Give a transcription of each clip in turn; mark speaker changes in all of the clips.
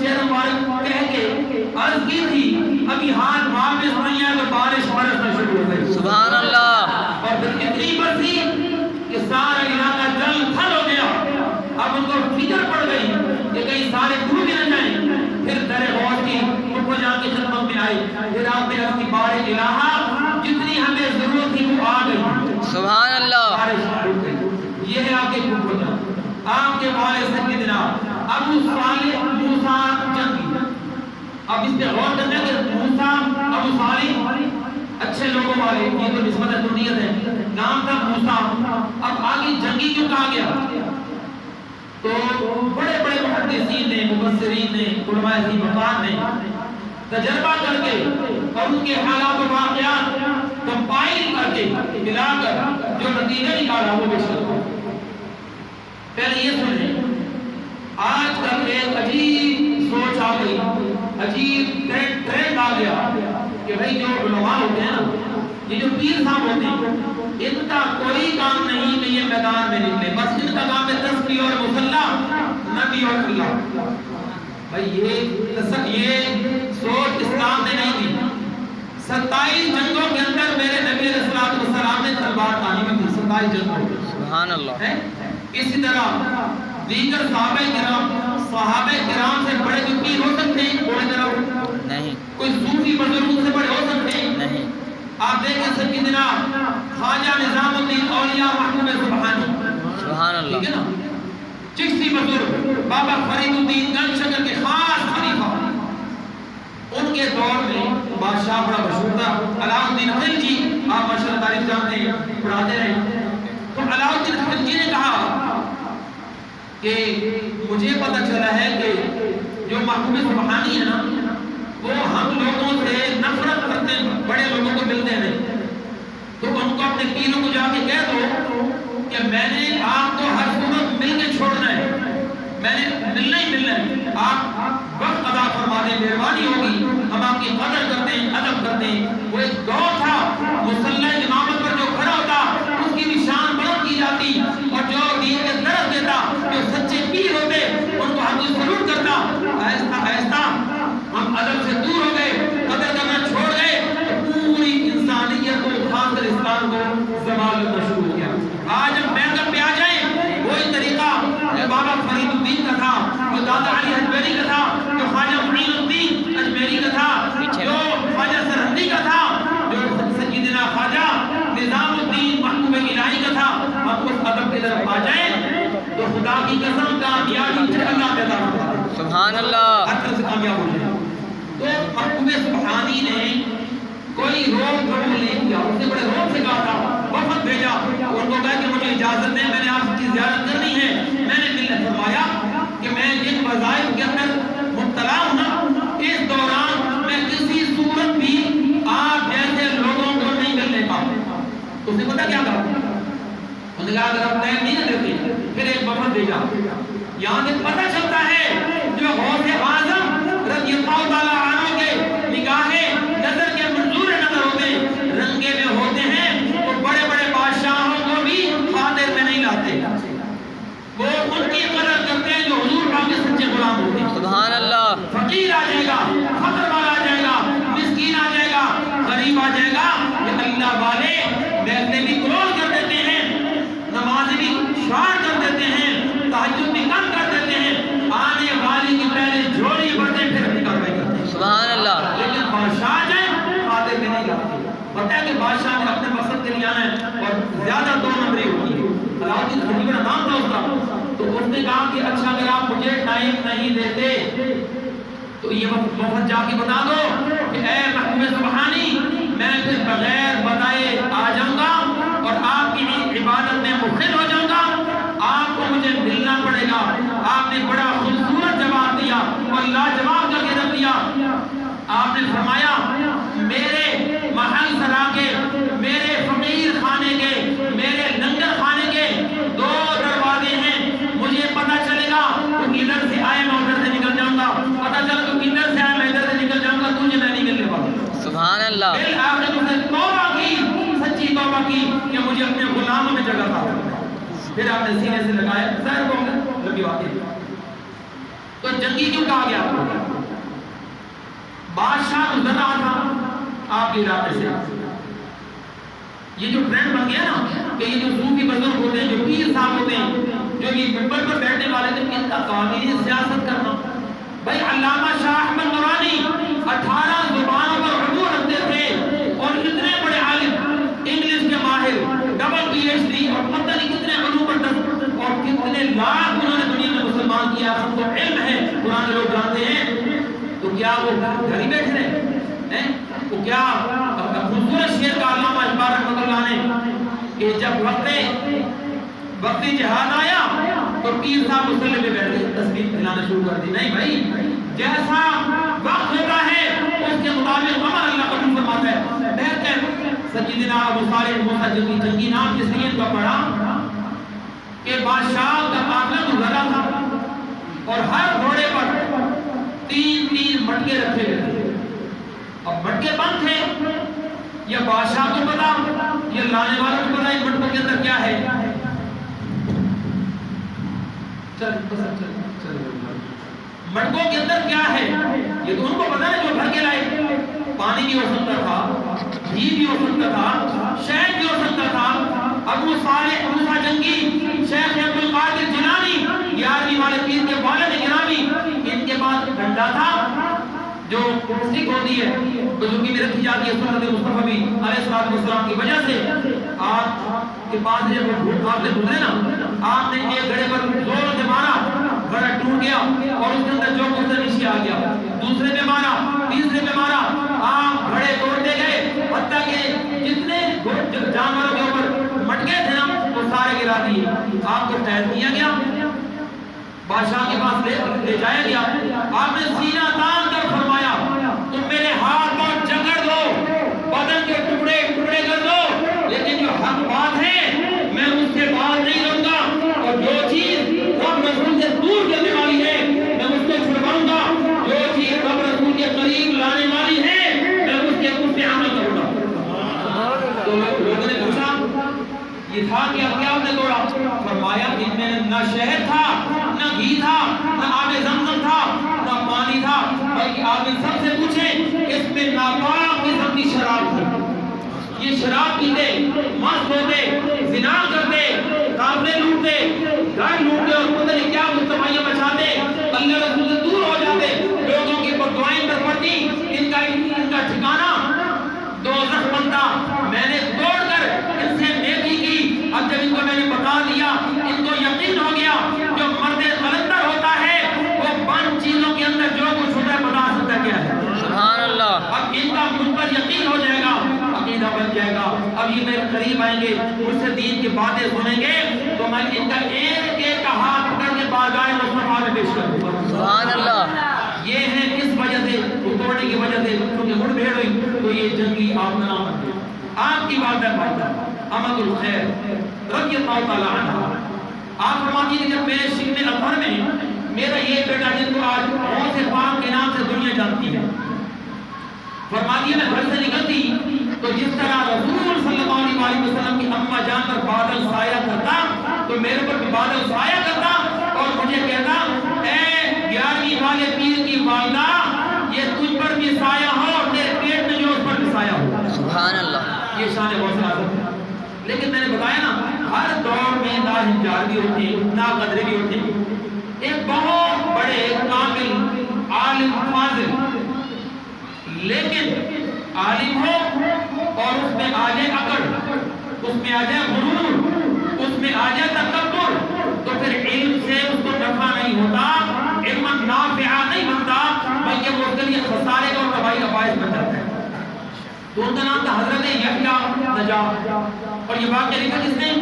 Speaker 1: چہرہ مبارک کہہ کے عرض کی تھی، ابھی ہاتھ واپس نہیں آیا تو بارش برسنا شروع ہو گئی،
Speaker 2: سبحان اللہ۔
Speaker 1: اور پھر اتنی برسی کہ سارا علاقہ جل تھل ہو گیا۔ اب ان کو فکر پڑ گئی کہ کہیں سارے ڈوب نہ جائیں۔ پھر در غوث کی اوپر جا کے خدمت میں آئی، پھر آپ نے اپنی بار الہا جتنی ہمیں ضرورت تھی وہ آ گئی،
Speaker 2: سبحان اللہ۔
Speaker 1: بارش رک گئی۔ یہ ہے آپ کے اوپر جا آپ کے والد سیدنا ابو صالح موسیٰ جنگی۔ اب اس پہ غور کرنا کہ موسیٰ ابو صالح اچھے لوگوں والے، یہ تو نسبت دنیت ہے، نام تھا موسیٰ۔ اب آگے جنگی کیوں کہا گیا؟ تو بڑے بڑے محدثین نے، مفسرین نے، علماء مکان نے تجربہ کر کے اور ان کے حالات و واقعات کمپائل کر کے ملا کر جو نتیجہ نکالا وہ پیش کرتا ہوں۔ پہلے یہ سنیں، آج کل ایک عجیب سوچ آ گئی، عجیب ٹرینڈ آ گیا کہ بھئی جو علماء ہوتے ہیں نا، یہ جو پیر صاحب ہوتے ہیں، ان کا کوئی کام نہیں کہ یہ میدان میں نکلے، بس ان کا کام ہے تسبیح اور مصلی، نبی اور اللہ۔ بھئی یہ سوچ اسلام نے نہیں دی۔ 27 جنگوں کے اندر میرے نبی علیہ السلام نے تلوار تانی میں تھی، 27 جنگوں،
Speaker 2: سبحان اللہ۔
Speaker 1: اسی طرح دیگر صحابہ کرام سے بڑے کوئی پیر ہو سکتے ہیں؟ کوئی طرح
Speaker 2: نہیں۔
Speaker 1: کوئی صوفی بزرگ سے بڑے ہو سکتے ہیں؟
Speaker 2: نہیں۔
Speaker 1: آپ دیکھیں سیدنا خواجہ نظام الدین اولیاء محبوب سبحانی،
Speaker 2: سبحان اللہ،
Speaker 1: ٹھیک ہے نا، چشتی بزرگ بابا فرید الدین گنج شکر کے خاص خلیفہ، ان کے دور میں بادشاہ بڑا مشہور تھا علاؤ الدین خلجی، آپ ماشاءاللہ تاریخ جانتے ہیں، پڑھاتے رہے۔ تو علاؤ الدین خلجی نے کہا کہ مجھے پتہ چلا ہے کہ جو محبوب سبحانی ہے نا، وہ ہم لوگوں سے نفرت کرتے ہیں، بڑے لوگوں کو ملتے ہیں، تو ان کو اپنے پیروں کو جا کے کہہ دو کہ میں نے آپ کو ہر صورت مل کے چھوڑنا ہے، میں نے ملنا ہی ملنا ہے، آپ وقت ادا فرما دیں، مہربانی ہوگی، ہم آپ کی قدر کرتے ہیں، ادب کرتے ہیں۔ وہ ایک دور تھا مصلی امامت پر جو کھڑا ہوتا اس کی بھی شان بلند کی جاتی، اور جو دین کے درس دیتا، جو سچے پیر ہوتے ان کو ہم سلوٹ کرتا۔ آہستہ آہستہ ہم ادب سے دور ہو گئے، قدر کرنا چھوڑ گئے، پوری انسانیت کو خاص کر اسلام کو زوال ہونا شروع ہو گیا۔ آج ہم محنت پہ آ جائیں، وہی طریقہ جو بابا فرید الدین کا تھا، جو دادا علی اجمیری کا تھا، جو خواجہ معین الدین اجمیری کا تھا، جو خواجہ سرہندی کا تھا، جو سیدنا خواجہ نظام الدین محبوب الہی کا تھا، ہم اس ادب کی طرف آ جائیں تو خدا کی قسم کامیابی سے اللہ پیدا ہوتا ہے،
Speaker 2: سبحان اللہ،
Speaker 1: ہر طرح سے کامیاب ہو جائے۔ تو محبوب سبحانی نے کوئی روک ٹوک نہیں کیا، اس نے بڑے روک سے کہا تھا، وفد بھیجا، ان کو کہا کہ مجھے اجازت دیں، میں نے آپ کی زیارت کرنی ہے۔ میں نے ملنے فرمایا کہ میں جن وظائف کے اندر مبتلا ہوں نا، اس دوران میں کسی صورت بھی آپ جیسے لوگوں کو نہیں ملنے کا۔ اس نے پتہ کیا کہا؟ انہوں نے کہا اگر آپ ٹائم نہیں دیتے، پھر ایک وفد بھیجا۔ یہاں سے پتہ چلتا ہے جو غوث اعظم رضی اللہ تعالیٰ عنہ کے نگاہ نظر کے منظور نظر ہوتے ہیں، رنگے میں ہوتے ہیں، وہ بڑے بڑے بادشاہوں کو بھی خاطر میں نہیں لاتے، وہ ان کی قدر کرتے ہیں جو حضور پاک کے سچے غلام ہوتے ہیں۔
Speaker 2: سبحان اللہ۔
Speaker 1: فقیر آ جائے گا، فقر والا آ جائے گا، مسکین آ جائے گا، غریب آ جائے گا، یہ اللہ والے محفلیں بھی کلوز کر دیتے ہیں، نمازیں بھی شارٹ کر دیتے ہیں، تہجد بھی کم کر دیتے ہیں، آنے والی کی پہلے جھولی بڑھتے ہیں، پھر اپنی کاروائی کرتے ہیں۔
Speaker 2: سبحان اللہ۔
Speaker 1: لیکن بادشاہ جائے خاطر میں نہیں لاتے، بتا ہے کہ بادشاہ نے اپنے مقصد کے لیے آنا ہے اور زیادہ دو نمبری ہوتی ہے۔ علاؤدین خلجی کا نام تھا اس کا، تو اس نے کہا کہ اچھا اگر آپ مجھے ٹائم نہیں دیتے تو یہ وفد جا کے بتا دو کہ اے محبوب سبحانی، میں پھر بغیر بتائے آ جاؤں گا اور آپ کی عبادت میں مخل ہو جاؤں گا، آپ کو مجھے ملنا پڑے گا۔ آپ نے بڑا خوبصورت جواب دیا اور لاجواب کا کہہ دیا۔ آپ نے فرمایا میرے محل سرا کے، میرے فقیر خانے کے، میرے لنگر خانے کے 2 دروازے ہیں، مجھے پتہ چلے گا تو ادھر سے آئے میں ادھر سے نکل جاؤں گا، پتہ چلے تو ادھر سے آئے میں ادھر سے نکل جاؤں گا، تجھے میں نہیں ملنے والا۔
Speaker 2: سبحان اللہ۔
Speaker 1: بالآخر اس نے توبہ کی، سچی توبہ کی کہ مجھے اپنے غلاموں میں جگہ تھا۔ پھر آپ نے سینے سے لگائے، ظاہر کو لگی باتیں، تو جنگی کیوں کہا گیا؟ بادشاہ گزر رہا تھا آپ کے علاقے سے. یہ جو ٹرینڈ بن گیا نا کہ یہ جو صوفی بزرگ ہوتے ہیں، جو پیر صاحب ہوتے ہیں، جو یہ ممبر پر بیٹھنے والے تھے، ان کا کام ہی سیاست کرنا. بھائی علامہ شاہ احمد نورانی 18 زبانوں پر اردو رکھتے تھے اور اتنے بڑے عالم، انگلش کے ماہر، ڈبل پی ایچ ڈی اور پتہ نہیں کتنے علوم پر دست اور کتنے لاکھ انہوں نے دنیا میں مسلمان کیا. سب کو علم ہے، قرآن لوگ جانتے ہیں. تو کیا وہ گھر ہی بیٹھ رہے ہیں؟ تو کیا خوبصورت شعر کا علامہ اقبال رحمۃ اللہ نے کہ جب وقت جہاد آیا تو پیر صاحب مسلح پہ بیٹھ گئے، تصویر کھلانا شروع کر دی. نہیں بھائی، جیسا وقت ہوتا ہے اس کے مطابق عمل اللہ قبول فرماتا ہے. بہتر سیدنا ابو صالح موسیٰ جنگی نام اس لیے ان کا پڑھا کہ بادشاہ کا قافلہ گزرا تھا اور ہر گھوڑے پر 3 مٹکے رکھے گئے تھے. اب مٹکے بند تھے، یہ بادشاہ کو پتا، یہ لانے والوں کو پتا ان مٹکوں کے اندر کیا ہے. مٹکوں کے اندر کیا ہے یہ تو ان کو پتا ہے. جو بھر کے لائے پانی بھی ہو سکتا تھا، گھی بھی ہو سکتا تھا، شہد بھی ہو سکتا تھا. ابو صالح موسیٰ جنگی، شیخ عبد القادر جیلانی، 11ویں والے پیر کے والد گرامی، ان کے پاس ڈنڈا تھا جو سٹک ہوتی ہے، بزرگی میں رکھی جاتی ہے سنت مصطفیٰ بھی علیہ السلام کی وجہ سے. آپ کے پاس جب آپ سے گزرے نا، آپ نے ایک گھڑے پر زور سے مارا، گھڑا ٹوٹ گیا اور اس کے اندر جو کچھ نیچے آ گیا. دوسرے پہ مارا، تیسرے پہ مارا، آپ گھڑے توڑتے گئے حتیٰ کہ جتنے جانوروں کے اوپر مٹکے تھے نا وہ سارے گرا دیے. آپ کو قید کیا گیا، بادشاہ کے پاس لے جایا گیا. آپ نے سینہ تان کر فرمایا تم میرے ہاتھ پاؤں جکڑ دو، بدن کے ٹکڑے ٹکڑے کر دو، لیکن جو حق بات ہے میں اس کے بعد نہیں رہوں گا. اور جو چیز رب رسول سے دور کرنے والی ہے میں اس کو چھڑواؤں گا، جو چیز رب رسول کے قریب لانے والی ہے میں اس کے اوپر پہ عمل کروں گا. تو لوگوں نے پوچھا یہ تھا کہ اب کیا آپ نے توڑا؟ فرمایا ان میں نہ شہد تھا، نہ گھی تھا، نہ آب زمزم تھا، نہ پانی تھا، بلکہ آپ ان سب سے پوچھیں اس میں ناپاک قسم کی شراب تھی. یہ شراب پیتے، مست ہوتے، زنا کرتے، قافلے لوٹتے، گھر لوٹتے اور پتہ نہیں کیا مجتمعیاں بچاتے، اللہ رسول سے دور ہو جاتے، لوگوں کی بددعائیں پر پڑتی. ان کا ٹھکانہ دوزخ بنتا. میں نے توڑ کر ان سے نیکی کی. اب جب ان کو میں نے بتا دیا، ان کو یقین ہو گیا جو مرد قلندر ہوتا ہے وہ بند چیزوں کے اندر جو کچھ ہوتا ہے بتا سکتا کیا ہے.
Speaker 2: سبحان اللہ.
Speaker 1: اب ان کا مجھ پر یقین ہو جائے گا، عقیدہ بن جائے گا. اب یہ میرے قریب آئیں گے، مجھ سے دین کی باتیں سنیں گے تو میں ان کا ایک ہاتھ پکڑ کے بارگاہ مصطفیٰ میں پیش کر دوں گا.
Speaker 2: سبحان اللہ.
Speaker 1: یہ ہے اس وجہ سے توڑنے کی وجہ سے کیونکہ مڑ بھیڑ ہوئی تو یہ جنگی آپ کا نام ہے. آپ کی بات ہے بھائی احمد الخیر رضی اللہ تعالی عنہ. آپ فرماتی ہیں کہ جب میرے شکم اطہر میں میرا یہ بیٹا جن کو آج غوث پاک کے نام سے دنیا جانتی ہے، فرماتی ہے میں گھر سے نکلتی تو جس طرح رسول صلی اللہ علیہ وسلم کی اماں جان پر بادل سایہ کرتا تو میرے پر بھی بادل سایہ کرتا اور مجھے کہتا اے 11ویں والے پیر کی والدہ یہ تجھ پر بھی سایہ ہو اور تیرے پیٹ میں جو اس پر بھی سایہ ہو.
Speaker 2: سبحان اللہ.
Speaker 1: یہ شان غوث اعظم ہے. لیکن میں نے بتایا نا ہر دور میں ناہنجار بھی ہوتے ہیں، ناقدرے بھی ہوتے ہیں. ایک بہت بڑے کامل عالم فاضل لیکن عالم ہو اور اس میں آ جائے عقل، اس میں آ جائے غرور، اس میں آ جائے تکبر تو پھر علم سے اس کو نفع نہیں ہوتا، علم نافع نہیں بنتا بلکہ وہ اس کے لیے خسارے کا اور تباہی کا باعث بن جاتا ہے. تو ان کا نام تھا حضرت یحییٰ نجار. اور یہ واقعہ لکھا کس نے؟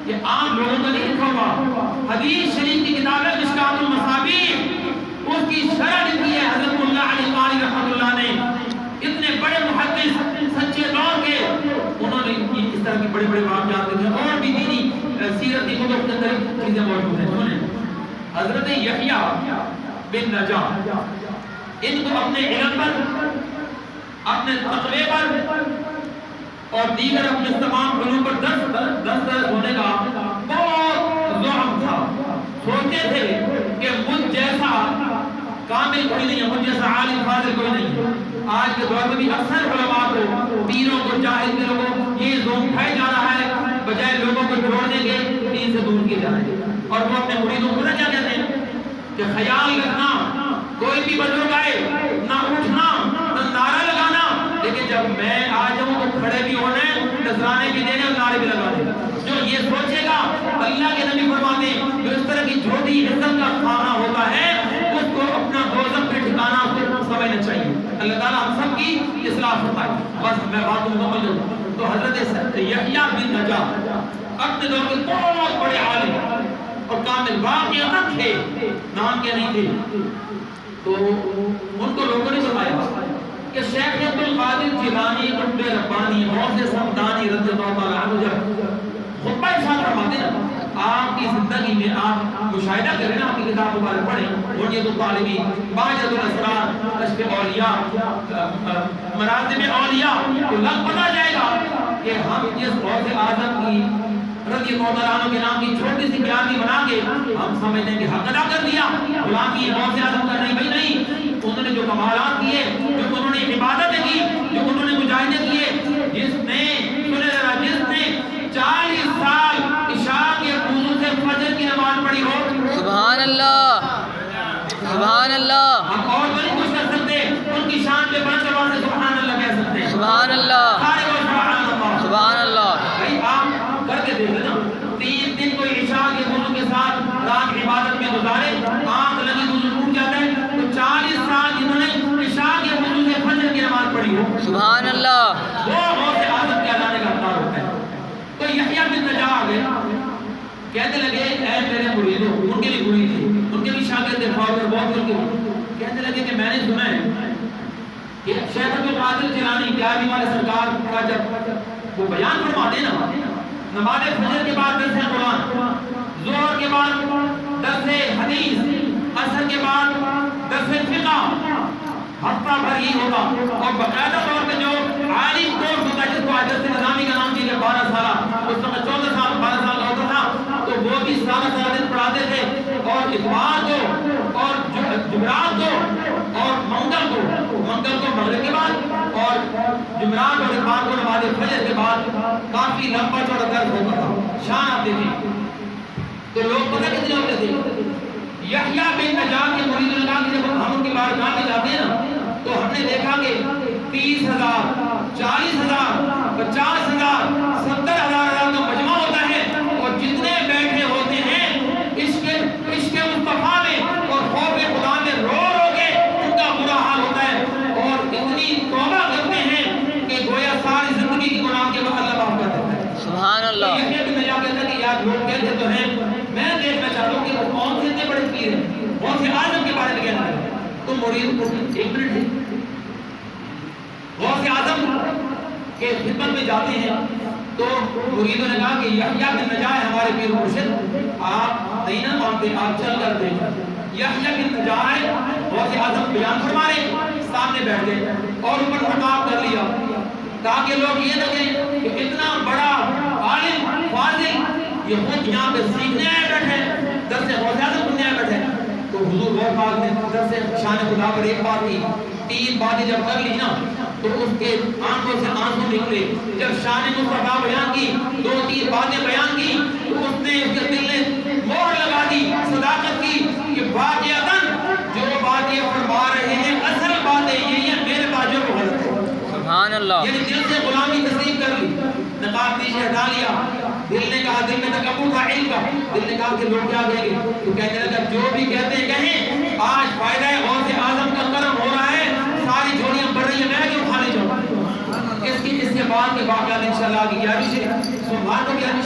Speaker 1: یہ عام لوگوں کا نہیں لکھا ہوا، حدیث شریف کی کتاب ہے مشکوٰۃ المصابیح، اس کی شرح لکھی ہے حضرت اللہ علی قاری رحمۃ اللہ نے. اتنے بڑے محدث سچے دور کے انہوں نے اس طرح کے بڑے بڑے واقعات لکھے اور بھی دینی سیرت کی کتب کے اندر چیزیں موجود ہیں. سنیں حضرت یحییٰ بن نجار ان کو اپنے علم پر، اپنے تقوی پر اور دیگر اپنے تمام علوم پر دست ہونے کا بہت زعم تھا. سوچتے تھے کہ مجھ جیسا کامل کوئی نہیں ہے، مجھ جیسا عالم فاضل کوئی نہیں ہے۔ آج کے دور میں بھی اکثر علماء کو، پیروں کو، جاہل پیروں کو یہ ذوق اٹھایا جا رہا ہے، بجائے لوگوں کو جوڑنے کے دین سے دور کیے جا رہے ہیں۔ اور وہ اپنے مریدوں کو کیا کہتے ہیں کہ خیال رکھنا کوئی بھی بزرگ آئے نہ اٹھنا نہ نعرہ لگانا، لیکن جب میں آ جاؤں تو کھڑے بھی ہونے، نذرانے بھی دینے اور نعرے بھی لگانے۔ جو یہ سوچے گا، اللہ کے نبی فرماتے ہیں جو اس طرح کی جھوٹی عزت کا کھانا ہوتا ہے اس کو اپنا دوزخ پہ ٹھکانا سمجھنا چاہیے۔ اللہ تعالیٰ ہم سب کی اصلاح فرمائے۔ بس میں بات مکمل کروں تو حضرت یحییٰ بن نجاح اپنے دور کے بہت بڑے عالم اور کامل واقعات تھے، نام کے نہیں تھے، تو ان کو لوگوں نے فرمایا کہ شیخ عبد القادر جیلانی قطب ربانی غوث سمدانی رضی اللہ تعالیٰ عنہ جب خطبہ ارشاد فرماتے ہیں آپ کی زندگی میں آپ مشاہدہ کریں نا، آپ کی کتاب مبارک پڑھیں، بنیۃ الطالبین، باجۃ الاسرار، کشف اولیاء، مراتب اولیاء، تو لگ پتہ جائے گا کہ ہم جس غوث اعظم کی رضی اللہ عنہ کے نام کی چھوٹی سی بیانی بنا کے ہم سمجھتے ہیں کہ حق ادا کر دیا، غلامی غوث اعظم کا نہیں، بھائی نہیں، انہوں نے جو کمالات کیے، جو انہوں نے عبادتیں کی، جو انہوں نے مجاہدے کیے، جس نے 40 سال عشاء کے وضو سے فجر کی نماز پڑھی ہو،
Speaker 2: سبحان اللہ، سبحان اللہ،
Speaker 1: ہم اور تو نہیں کچھ کر سکتے، ان کی شان پہ بلند زبان سے سبحان اللہ کہہ سکتے ہیں،
Speaker 2: سبحان اللہ،
Speaker 1: سارے کو سبحان اللہ،
Speaker 2: سبحان اللہ۔
Speaker 1: بھائی آپ کر کے دیکھ لینا، 3 دن کوئی عشاء کے وضو کے ساتھ رات عبادت میں گزارے، آنکھ لگی وضو ٹوٹ جاتا ہے، تو 40 سال جنہوں نے عشاء کے وضو سے فجر کی نماز پڑھی ہو،
Speaker 2: سبحان اللہ،
Speaker 1: وہ غوث اعظم کے لانے کا حقدار ہوتا ہے۔ تو یحییٰ بن نجاح آ گئے، کہنے لگے اے میرے مریدوں، ان کے بھی مرید تھے، ان کے بھی شاگرد فاضل بہت ان کے، کہنے لگے کہ میں نے سنا ہے کہ شیخ عبد القادر جیلانی پیاری والے سرکار کا جب وہ بیان فرماتے ہیں نا، نماز فجر کے بعد درس قرآن، ظہر کے بعد درس حدیث، عصر کے بعد درس فقہ، ہفتہ بھر ہی ہوگا، اور باقاعدہ طور پہ جو عالم کورس ہوتا ہے جس کو درس نظامی کا نام دیے 12 سالہ، اس وقت 14 سال 12 سال کا ہوتا تھا، تو وہ بھی سارا دن پڑھاتے تھے، اور اتوار کو اور جمعرات کو اور منگل کو مغرب کے بعد اور جمعرات اور اتوار کو نماز فجر کے بعد کافی لمبا چوڑا درس ہوتا تھا، شان آتے تھے، تو لوگ پتہ کتنے ہوتے تھے؟ یحییٰ بن نجاح کے مرید نے کہا کہ جب ہم ان کی بارگاہ میں جاتے ہیں نا تو ہم نے دیکھا کہ 30,000 40,000 50,000 70,000 کا مجمع ہوتا ہے، اور جتنے بیٹھے ہوتے ہیں عشق مصطفیٰ میں اور خوف خدا میں رو رو کے ان کا برا حال ہوتا ہے، اور اتنی توبہ کرتے ہیں کہ گویا ساری زندگی کی گناہ کے بعد اللہ معاف کر دیتا ہے۔
Speaker 2: سبحان اللہ۔
Speaker 1: یحییٰ بن نجاح کہتا ہے کہ یار لوگ کہتے تو ہیں، میں دیکھنا چاہتا ہوں کہ وہ کون سے اتنے بڑے پیر ہیں، غوث اعظم کے بارے میں کہنا ہے، تو مرید کو 1 منٹ ہے، غوث اعظم کے خدمت میں جاتے ہیں، تو مریدوں نے کہا کہ یحییٰ بن نجاح ہمارے پیر مرشد، آپ نہیں نہ مانتے، آپ چل کر دیکھیں۔ یحییٰ بن نجاح غوث اعظم بیان فرما رہے، سامنے بیٹھ گئے اور اوپر خطاب کر لیا تاکہ لوگ یہ لگے کہ اتنا بڑا عالم فاضل یہ خود یہاں پہ سیکھنے آئے بیٹھے، درس غوث اعظم سننے آئے بیٹھے، تو حضور غوث پاک نے درس شان خدا پر ایک بات کی، 3 باتیں جب کر لی نا تو اس کے آنکھوں سے آنسو نکلے، جب شان مصطفیٰ بیان کی، 2-3 باتیں بیان کی، تو اس نے اس کے دل نے مہر لگا دی صداقت کی کہ واقعتاً جو بات یہ فرما رہے ہیں اصل باتیں یہی ہیں، میرے پاس جو غلط ہے،
Speaker 2: سبحان اللہ،
Speaker 1: یعنی دل سے غلامی تسلیم کر لی، نقاب نیچے ہٹا لیا، دل نے کہا، دل میں تکبر تھا علم کا، دل نے کہا کہ لوگ کیا کہیں گے، تو کہنے لگا جو بھی کہتے ہیں کہیں، آج فائدہ ہے غوث اعظم کا کرم ہو رہا ہے، ساری جھولیاں بڑھ رہی ہیں، میں کیوں کھانے جاؤں؟ اس کے بعد کے واقعات انشاءاللہ کی 11ویں سے سبحان اللہ